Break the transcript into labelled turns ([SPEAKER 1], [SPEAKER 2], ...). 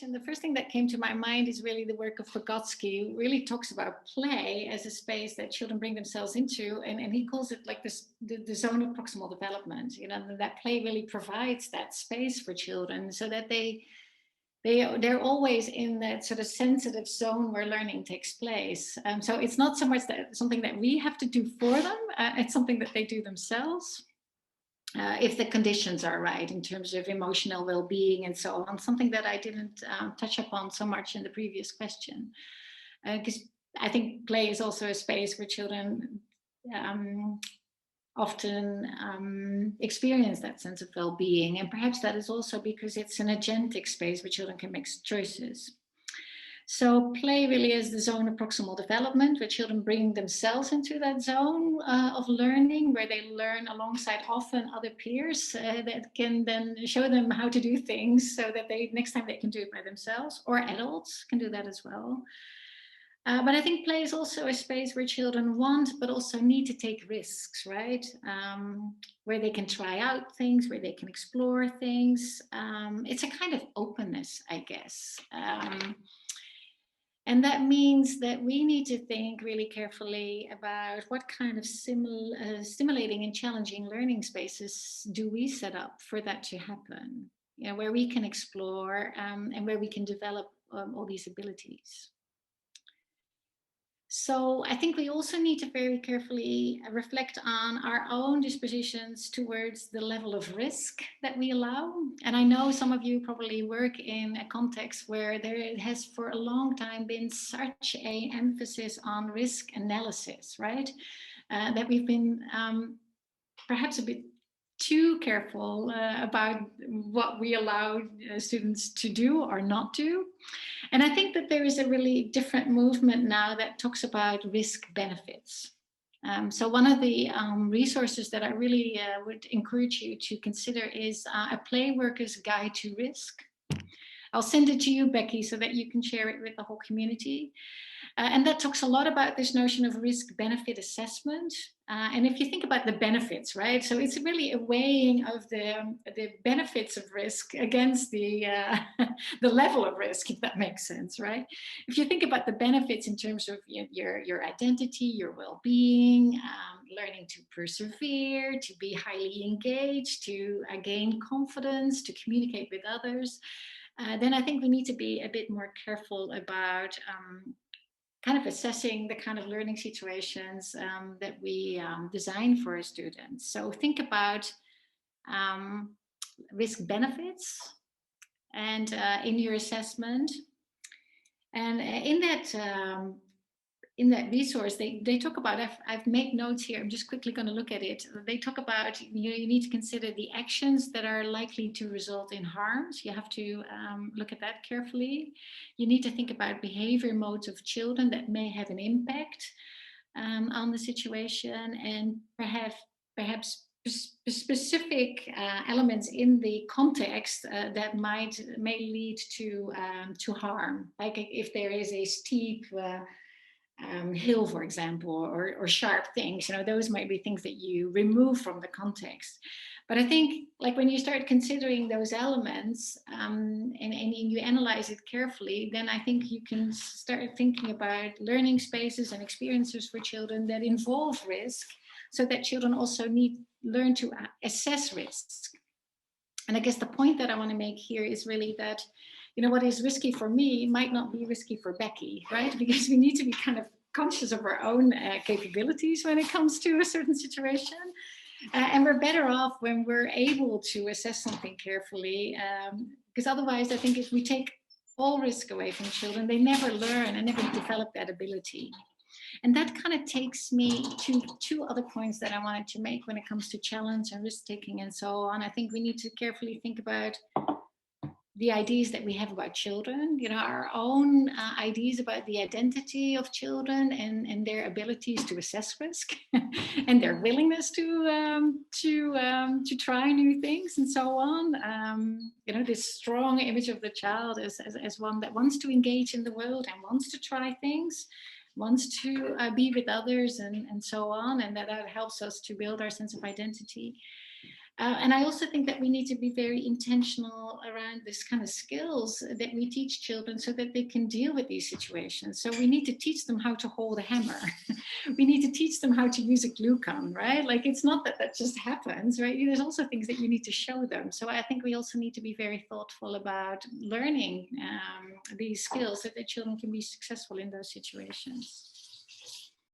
[SPEAKER 1] question, the first thing that came to my mind is really the work of Vygotsky, who really talks about play as a space that children bring themselves into, and he calls it like this the zone of proximal development. You know, that play really provides that space for children so that they're always in that sort of sensitive zone where learning takes place. So it's not so much that something that we have to do for them; it's something that they do themselves. If the conditions are right in terms of emotional well-being and so on, something that I didn't touch upon so much in the previous question, because I think play is also a space where children often experience that sense of well-being, and perhaps that is also because it's an agentic space where children can make choices. So play really is the zone of proximal development, where children bring themselves into that zone of learning, where they learn alongside often other peers that can then show them how to do things so that next time they can do it by themselves, or adults can do that as well. But I think play is also a space where children want, but also need to take risks, right? Where they can try out things, where they can explore things. It's a kind of openness, I guess. And that means that we need to think really carefully about what kind of stimulating and challenging learning spaces do we set up for that to happen, you know, where we can explore and where we can develop all these abilities. So I think we also need to very carefully reflect on our own dispositions towards the level of risk that we allow. And I know some of you probably work in a context where there has for a long time been such an emphasis on risk analysis, right? That we've been perhaps a bit too careful about what we allow students to do or not do. And I think that there is a really different movement now that talks about risk benefits. So one of the resources that I really would encourage you to consider is a Play Worker's Guide to Risk. I'll send it to you, Becky, so that you can share it with the whole community. And that talks a lot about this notion of risk-benefit assessment. And if you think about the benefits, right? So it's really a weighing of the benefits of risk against the level of risk, if that makes sense, right? If you think about the benefits in terms of your identity, your well-being, learning to persevere, to be highly engaged, to gain confidence, to communicate with others, then I think we need to be a bit more careful about kind of assessing the kind of learning situations that we design for our students. So think about risk benefits and in your assessment. And in that resource, they talk about, I've made notes here, I'm just quickly going to look at it. They talk about, you need to consider the actions that are likely to result in harms. You have to look at that carefully. You need to think about behavior modes of children that may have an impact on the situation, and perhaps specific elements in the context that may lead to harm, like if there is a steep hill, for example, or sharp things, you know, those might be things that you remove from the context. But I think, like, when you start considering those elements and you analyze it carefully, then I think you can start thinking about learning spaces and experiences for children that involve risk, so that children also learn to assess risk. And I guess the point that I want to make here is really that, you know, what is risky for me might not be risky for Becky, right? Because we need to be kind of conscious of our own capabilities when it comes to a certain situation. And we're better off when we're able to assess something carefully, because otherwise I think if we take all risk away from children, they never learn and never develop that ability. And that kind of takes me to two other points that I wanted to make when it comes to challenge and risk taking and so on. I think we need to carefully think about the ideas that we have about children, you know, our own ideas about the identity of children and their abilities to assess risk and their willingness to try new things and so on. You know, this strong image of the child as one that wants to engage in the world and wants to try things, wants to be with others and so on, and that helps us to build our sense of identity. And I also think that we need to be very intentional around this kind of skills that we teach children so that they can deal with these situations. So we need to teach them how to hold a hammer. We need to teach them how to use a glue gun, right? Like it's not that that just happens, right? There's also things that you need to show them. So I think we also need to be very thoughtful about learning these skills so that children can be successful in those situations.